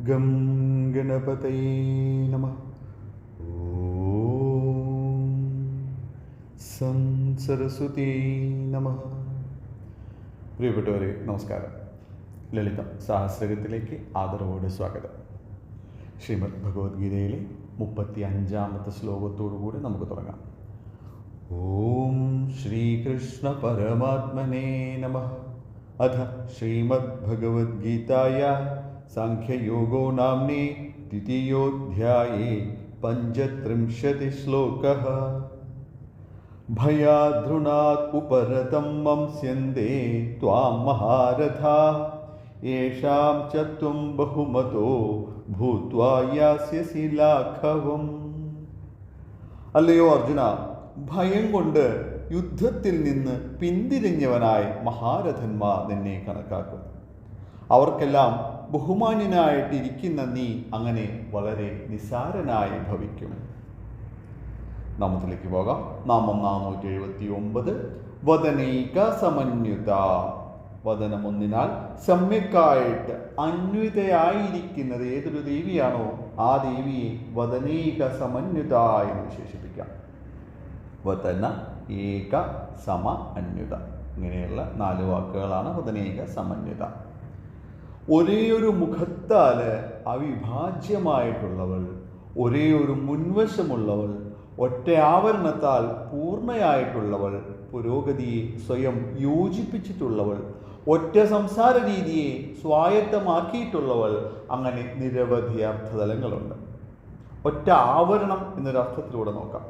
Gum ഗണപതയേ നമഃ. ഓം some Saraswati നമഃ. പ്രിയപ്പെട്ടവരെ നമസ്കാരം. ലളിത സഹസ്രകത്തിലേക്ക് ആദരവോടെ സ്വാഗതം. ശ്രീമദ് ഭഗവത്ഗീതയിലെ 35-ാമത്തെ ശ്ലോകത്തോടുകൂടി നമുക്ക് തുടങ്ങാം. ഓം ശ്രീകൃഷ്ണ പരമാത്മനേ നമഃ. അഥ ശ്രീമദ് ഭഗവത്ഗീതായ സാഖ്യയോഗോ നാമ്നേ ദ്വിതീയോധ്യായേ 35 ശ്ലോകഃ. ഭയാദ്രുണാത് ഉപരതം വംസ്യന്തേ ത്വാം മഹാരഥാഃ യേഷാം ച ത്വം ബഹുമതോ ഭൂത്വാ യാസ്യസി ലാഘവം. അല്ലയോ അർജുന, ഭയം കൊണ്ട് യുദ്ധത്തിൽ നിന്ന് പിന്തിരിഞ്ഞവനായി മഹാരഥന്മാർ നിന്നെ കണക്കാക്കും. അവർക്കെല്ലാം ബഹുമാന്യനായിട്ടിരിക്കുന്ന നീ അങ്ങനെ വളരെ നിസാരനായി ഭവിക്കും. നാമത്തിലേക്ക് പോകാം. നാമം 479. വദനൈക സമന്വിത. വദനം ഒന്നിനാൽ സമ്യക്കായിട്ട് അന്വിതയായിരിക്കുന്നത് ഏതൊരു ദേവിയാണോ ആ ദേവിയെ വദനൈക സമന്വിത എന്ന് വിശേഷിപ്പിക്കാം. വദന, ഏക, സമ, അന്യുത, ഇങ്ങനെയുള്ള 4 വാക്കുകളാണ് വദനൈക സമന്വിത. ഒരേ ഒരു മുഖത്താൽ അവിഭാജ്യമായിട്ടുള്ളവൾ, ഒരേ ഒരു മുൻവശമുള്ളവൾ, ഒറ്റ ആവരണത്താൽ പൂർണ്ണയായിട്ടുള്ളവൾ, പുരോഗതിയെ സ്വയം യോജിപ്പിച്ചിട്ടുള്ളവൾ, ഒറ്റ സംസാര രീതിയെ സ്വായത്തമാക്കിയിട്ടുള്ളവൾ, അങ്ങനെ നിരവധി അർത്ഥതലങ്ങളുണ്ട്. ഒറ്റ ആവരണം എന്നൊരർത്ഥത്തിലൂടെ നോക്കാം.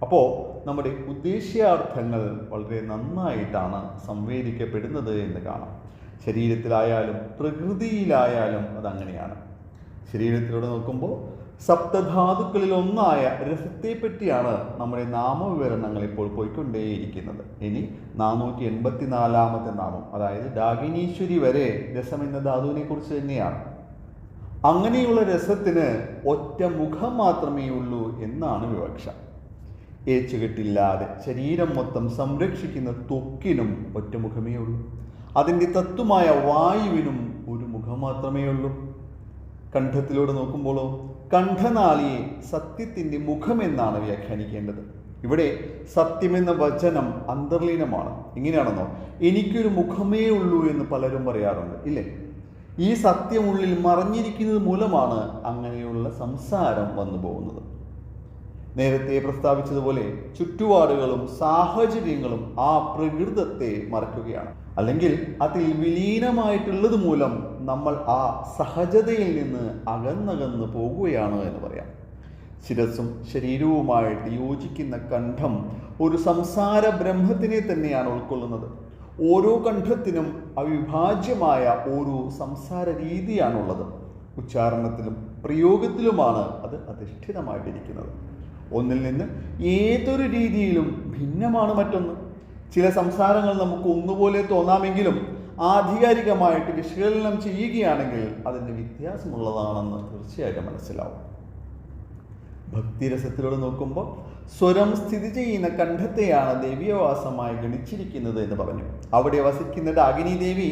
അപ്പോൾ നമ്മുടെ ഉദ്ദേശ്യാർത്ഥങ്ങൾ വളരെ നന്നായിട്ടാണ് സംവേദിക്കപ്പെടുന്നത് എന്ന് കാണാം. ശരീരത്തിലായാലും പ്രകൃതിയിലായാലും അതങ്ങനെയാണ്. ശരീരത്തിലൂടെ നോക്കുമ്പോൾ സപ്തധാതുക്കളിൽ ഒന്നായ രസത്തെപ്പറ്റിയാണ് നമ്മുടെ നാമവിവരണങ്ങൾ ഇപ്പോൾ പോയിക്കൊണ്ടേയിരിക്കുന്നത്. ഇനി 484-ാമത്തെ നാമം, അതായത് ഡാകിനീശ്വരി വരെ രസം എന്ന ധാതുവിനെ കുറിച്ച് തന്നെയാണ്. അങ്ങനെയുള്ള രസത്തിന് ഒറ്റ മുഖം മാത്രമേ ഉള്ളൂ എന്നാണ് വിവക്ഷ. ഏച്ചുകെട്ടില്ലാതെ ശരീരം മൊത്തം സംരക്ഷിക്കുന്ന ത്വക്കിനും ഒറ്റ മുഖമേ ഉള്ളൂ. അതിൻ്റെ തത്വമായ വായുവിനും ഒരു മുഖം മാത്രമേ ഉള്ളൂ. കണ്ഠത്തിലൂടെ നോക്കുമ്പോഴോ കണ്ഠനാളിയെ സത്യത്തിൻ്റെ മുഖമെന്നാണ് വ്യാഖ്യാനിക്കേണ്ടത്. ഇവിടെ സത്യമെന്ന വചനം അന്തർലീനമാണ്. എങ്ങനെയാണെന്നോ, എനിക്കൊരു മുഖമേ ഉള്ളൂ എന്ന് പലരും പറയാറുണ്ട്, ഇല്ലേ? ഈ സത്യം ഉള്ളിൽ മറഞ്ഞിരിക്കുന്നത് മൂലമാണ് അങ്ങനെയുള്ള സംസാരം വന്നു പോകുന്നത്. നേരത്തെ പ്രസ്താവിച്ചതുപോലെ ചുറ്റുപാടുകളും സാഹചര്യങ്ങളും ആ പ്രകൃതത്തെ മറക്കുകയാണ്. അല്ലെങ്കിൽ അതിൽ വിലീനമായിട്ടുള്ളത് മൂലം നമ്മൾ ആ സഹജതയിൽ നിന്ന് അകന്നകന്ന് പോകുകയാണ് എന്ന് പറയാം. ശിരസ്സും ശരീരവുമായിട്ട് യോജിക്കുന്ന കണ്ഠം ഒരു സംസാര ബ്രഹ്മത്തിനെ തന്നെയാണ് ഉൾക്കൊള്ളുന്നത്. ഓരോ കണ്ഠത്തിനും അവിഭാജ്യമായ ഒരു സംസാര രീതിയാണുള്ളത്. ഉച്ചാരണത്തിലും പ്രയോഗത്തിലുമാണ് അത് അധിഷ്ഠിതമായിട്ടിരിക്കുന്നത്. ഒന്നിൽ നിന്ന് ഏതൊരു രീതിയിലും ഭിന്നമാണ് മറ്റൊന്ന്. ചില സംസാരങ്ങൾ നമുക്ക് ഒന്നുപോലെ തോന്നാമെങ്കിലും ആധികാരികമായിട്ട് വിശകലനം ചെയ്യുകയാണെങ്കിൽ അതിൻ്റെ വ്യത്യാസമുള്ളതാണെന്ന് തീർച്ചയായിട്ടും മനസ്സിലാവും. ഭക്തിരസത്തിലൂടെ നോക്കുമ്പോൾ സ്വരം സ്ഥിതി ചെയ്യുന്ന കണ്ഠത്തെയാണ് ദേവീയവാസമായി ഗണിച്ചിരിക്കുന്നത് എന്ന് പറഞ്ഞു. അവിടെ വസിക്കുന്ന ഡാകിനി ദേവി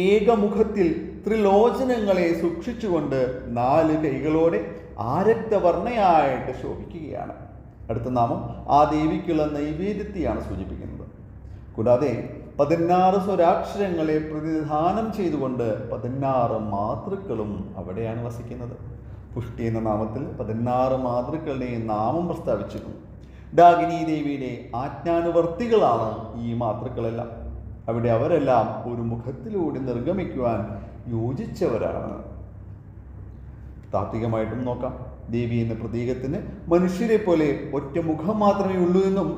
ഏകമുഖത്തിൽ ത്രിലോചനങ്ങളെ സൂക്ഷിച്ചുകൊണ്ട് 4 കൈകളോടെ ആരക്തവർണ്ണയായിട്ട് ശോഭിക്കുകയാണ്. അടുത്ത നാമം ആ ദേവിക്കുള്ള നൈവേദ്യത്തെയാണ് സൂചിപ്പിക്കുന്നത്. കൂടാതെ 16 സ്വരാക്ഷരങ്ങളെ പ്രതിനിധാനം ചെയ്തുകൊണ്ട് 16 മാതൃക്കളും അവിടെയാണ് വസിക്കുന്നത്. പുഷ്ടി എന്ന നാമത്തിൽ 16 മാതൃക്കളുടെയും നാമം പ്രസ്താവിച്ചിരുന്നു. ഡാകിനി ദേവിയുടെ ആജ്ഞാനുവർത്തികളാണ് ഈ മാതൃക്കളെല്ലാം. അവിടെ അവരെല്ലാം ഒരു മുഖത്തിലൂടെ നിർഗമിക്കുവാൻ യോജിച്ചവരാണ്. താത്വികമായിട്ടും നോക്കാം. ദേവി എന്ന പ്രതീകത്തിന് മനുഷ്യരെ പോലെ ഒറ്റ മുഖം മാത്രമേ ഉള്ളൂ എന്നും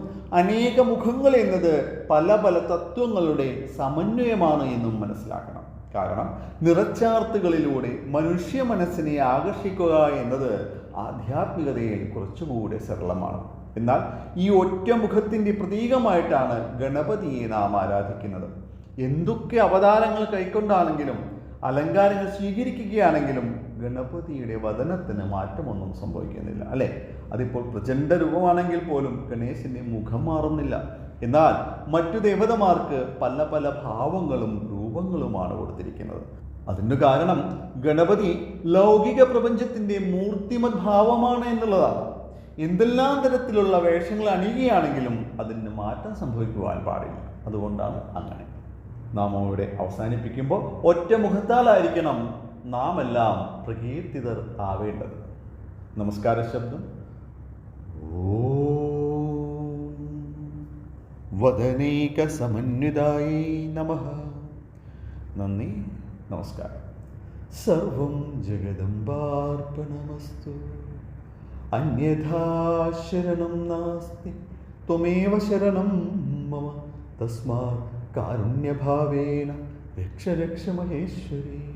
അനേക മുഖങ്ങൾ എന്നത് പല പല തത്വങ്ങളുടെ സമന്വയമാണ് എന്നും മനസ്സിലാക്കണം. കാരണം നിറച്ചാർത്തുകളിലൂടെ മനുഷ്യ മനസ്സിനെ ആകർഷിക്കുക എന്നത് ആധ്യാത്മികതയിൽ കുറച്ചുകൂടെ സരളമാണ്. എന്നാൽ ഈ ഒറ്റ മുഖത്തിൻ്റെ പ്രതീകമായിട്ടാണ് ഗണപതിയെ നാം ആരാധിക്കുന്നത്. എന്തൊക്കെ അവതാരങ്ങൾ കൈക്കൊണ്ടാണെങ്കിലും അലങ്കാരങ്ങൾ സ്വീകരിക്കുകയാണെങ്കിലും ഗണപതിയുടെ വദനത്തിന് മാറ്റമൊന്നും സംഭവിക്കുന്നില്ല, അല്ലേ? അതിപ്പോൾ പ്രചണ്ഡ രൂപമാണെങ്കിൽ പോലും ഗണേശൻ്റെ മുഖം മാറുന്നില്ല. എന്നാൽ മറ്റു ദേവതമാർക്ക് പല പല ഭാവങ്ങളും രൂപങ്ങളുമാണ് കൊടുത്തിരിക്കുന്നത്. അതിന് കാരണം ഗണപതി ലൗകിക പ്രപഞ്ചത്തിൻ്റെ മൂർത്തിമത് ഭാവമാണ് എന്നുള്ളതാണ്. എന്തെല്ലാം തരത്തിലുള്ള വേഷങ്ങൾ അണിയുകയാണെങ്കിലും അതിന് മാറ്റം സംഭവിക്കുവാൻ പാടില്ല. അതുകൊണ്ടാണ് അങ്ങനെ. നാം ഇവിടെ അവസാനിപ്പിക്കുമ്പോൾ ഒറ്റ മുഖത്താലായിരിക്കണം നാം എല്ലാം പ്രകീർത്തിതർ ആവേണ്ടത്. നമസ്കാര ശബ്ദം. ഓം വദനൈക സമന്വിതായൈ നമഃ. നന്ദി, നമസ്കാരം. സർവം ജഗദംബാർപ്പണമസ്തു. അന്യഥാ ശരണം നാസ്തി. ത്വമേവ ശരണം മമ. തസ്മാത് കാരുണ്യഭാവേന രക്ഷ രക്ഷ മഹേശ്വരി.